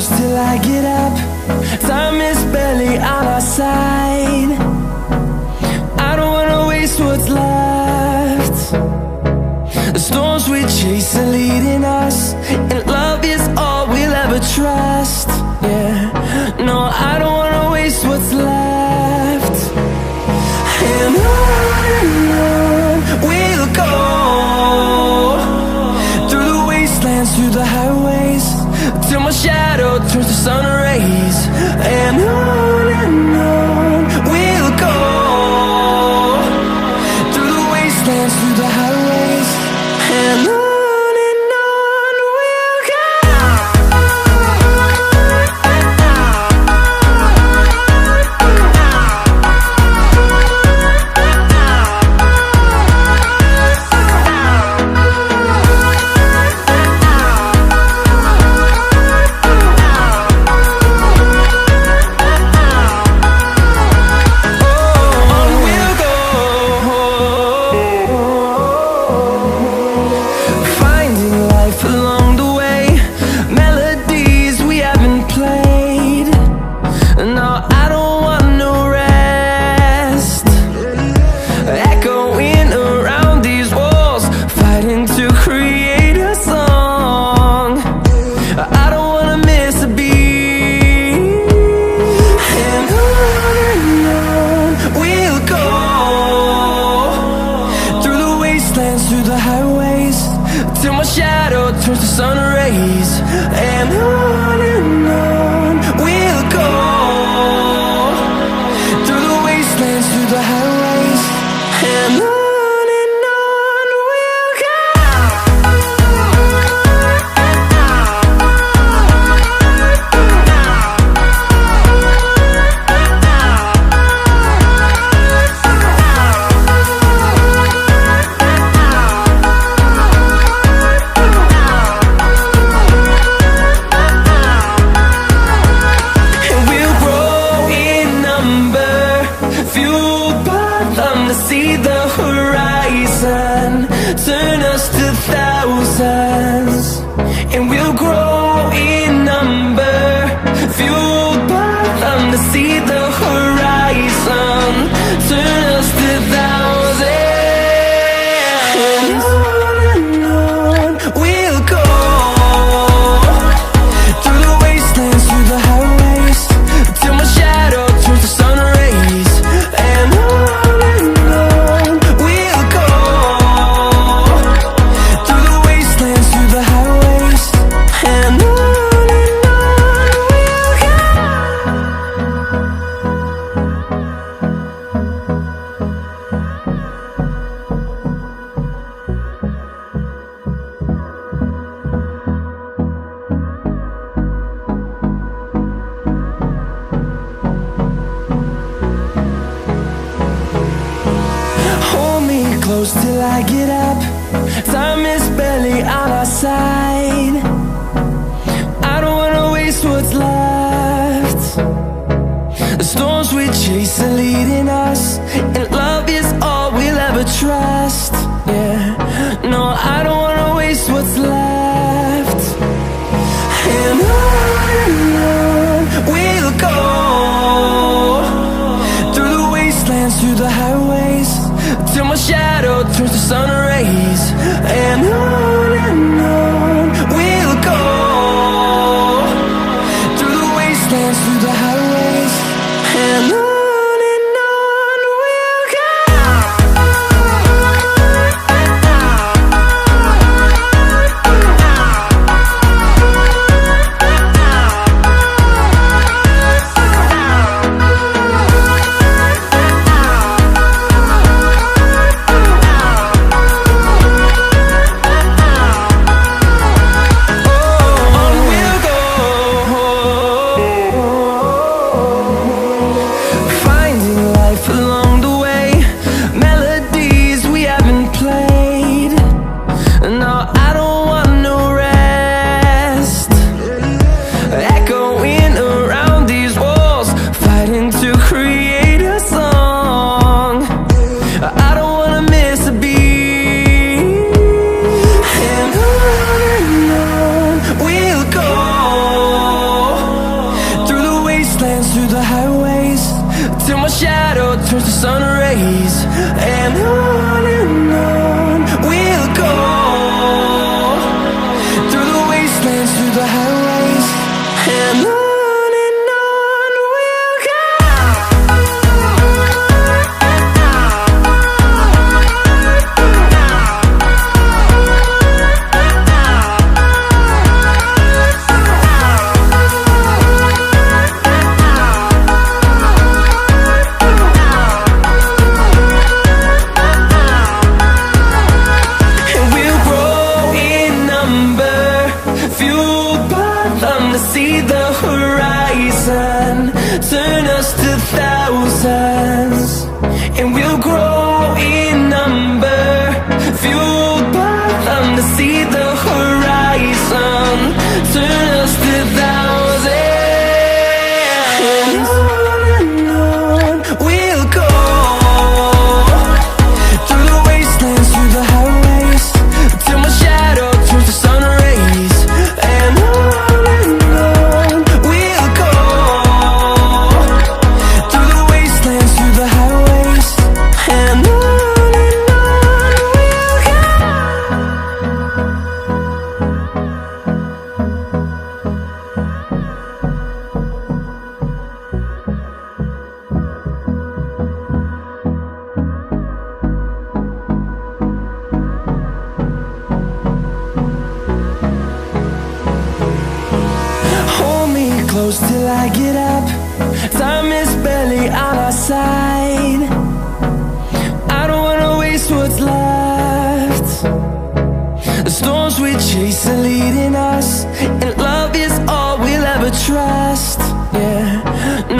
close till I get up. Time is barely on our side. I don't wanna waste what's left. The storms we chase are leading us, and love is all we'll ever trust. Yeah, no, I don't wanna waste what's left. And on we'll go, through the wastelands, through the highways, till my shadow turns to sun rays. And on we'll go, through the wastelands, through the highways, and on we'll go. Through the highways, till my shadow turns to sun rays. And on we'll go, through the wastelands, through the highways, and on we'll go. See the horizon, turn us to thousands, and we'll grow in number, fueled by them. To see the horizon, turn us to thousands, and on we'll go, through the wastelands, through the highways, till my shadow turns to sun rays. And close till I get up. Time is barely on our side. I don't wanna waste what's left. The storms we chase are leading us, and love is all we'll ever trust. Yeah, no, I don't wanna waste what's left. And on we'll go, through the wastelands, through the highways, till my shadow turns to sun rays. And on we'll go, through the wastelands, through the highways, and on we'll go. till my shadow turns to sun rays. And on we'll go, through the wastelands, through the highways. And on we'll go. See the horizon turn us to thousands, and we'll grow in number, fueled by them to see the horizon turn us to thousands. And on we'll go, through the wastelands, through the highways, till my shadow turns to sun rays. And close till I get up. Time is barely on our side. I don't wanna waste what's left. The storms we chase are leading us, and love is all we'll ever trust. Yeah,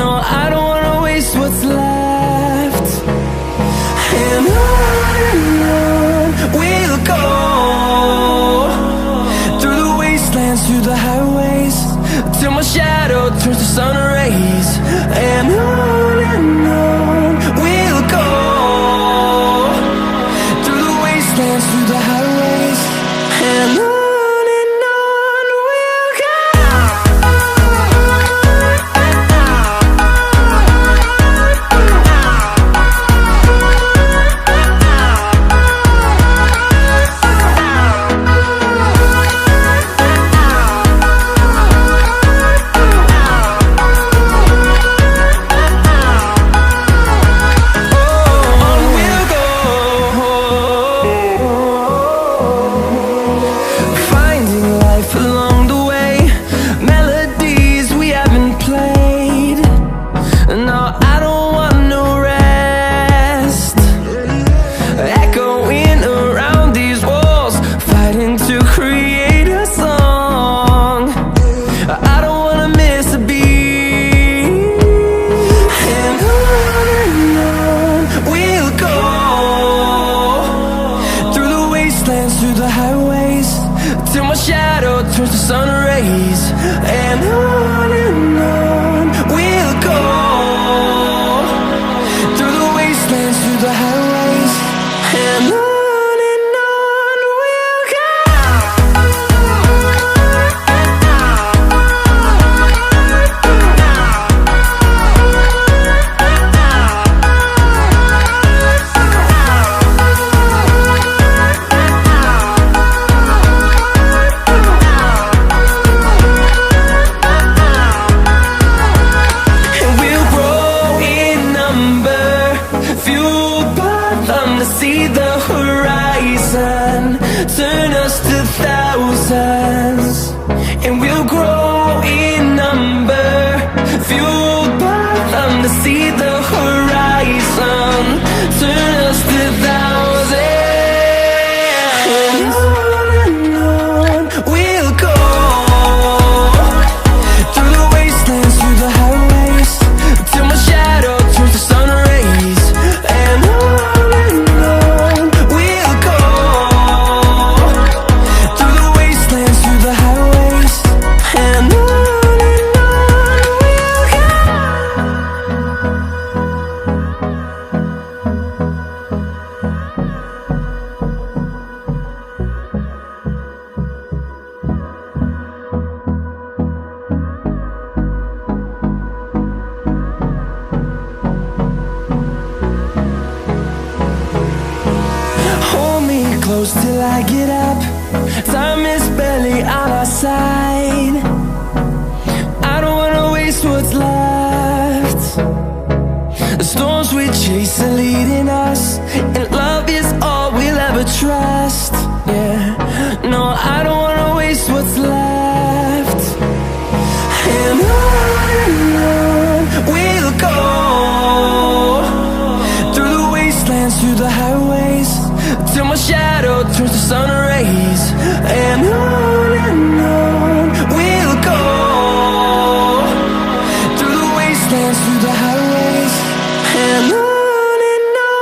no, I don't wanna waste what's left. And on we'll go, through the wastelands, through the highways, till my shadow turns to sun rays. And on we'll go, through the wastelands, through the highways. And on we'll go. close till I get up. Time is barely on our side. I don't wanna waste what's left. The storms we chase are leading us, and love is all we'll ever trust. Yeah, no, I don't wanna waste what's left. And on we'll go, through the wastelands, through the highways, till my shadow turns to sun rays. And on we'll go, through the wastelands, through the highways, and on we'll go.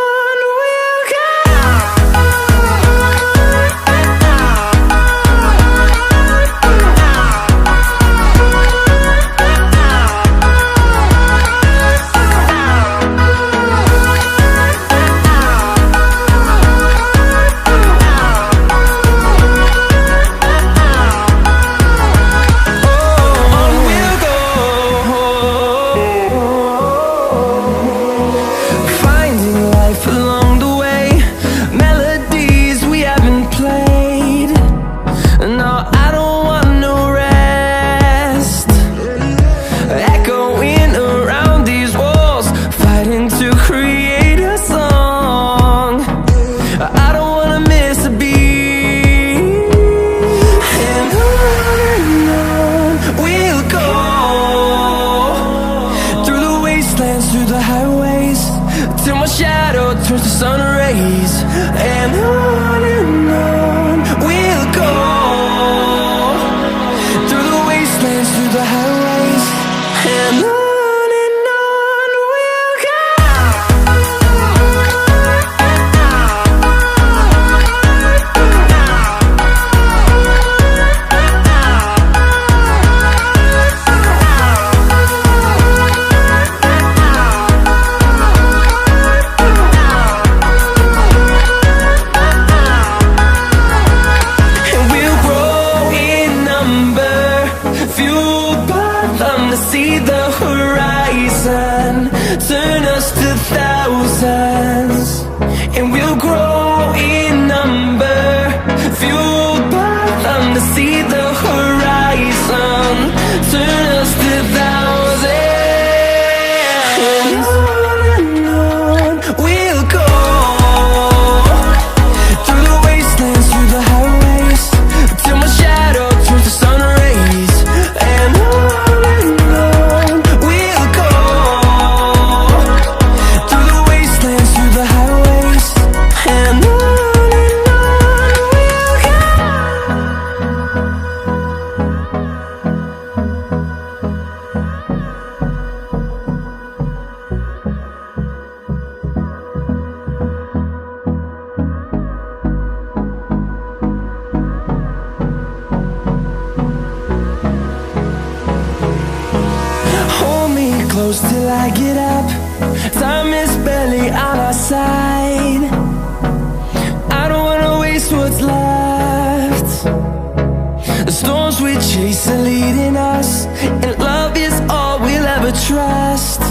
Through the highways, till my shadow turns to sun rays. And on we'll go, through the wastelands, through the highways, and on we'll go. See the horizon, turn us to thousands, and we'll grow in number, fueled by them to see the horizon, turn us to thousands. And on we'll go, through the wastelands, through the highways, till my shadow turns to sun rays. And close till I get up. Time is barely on our side. I don't wanna waste what's left. The storms we chase are leading us, and love is all we'll ever trust.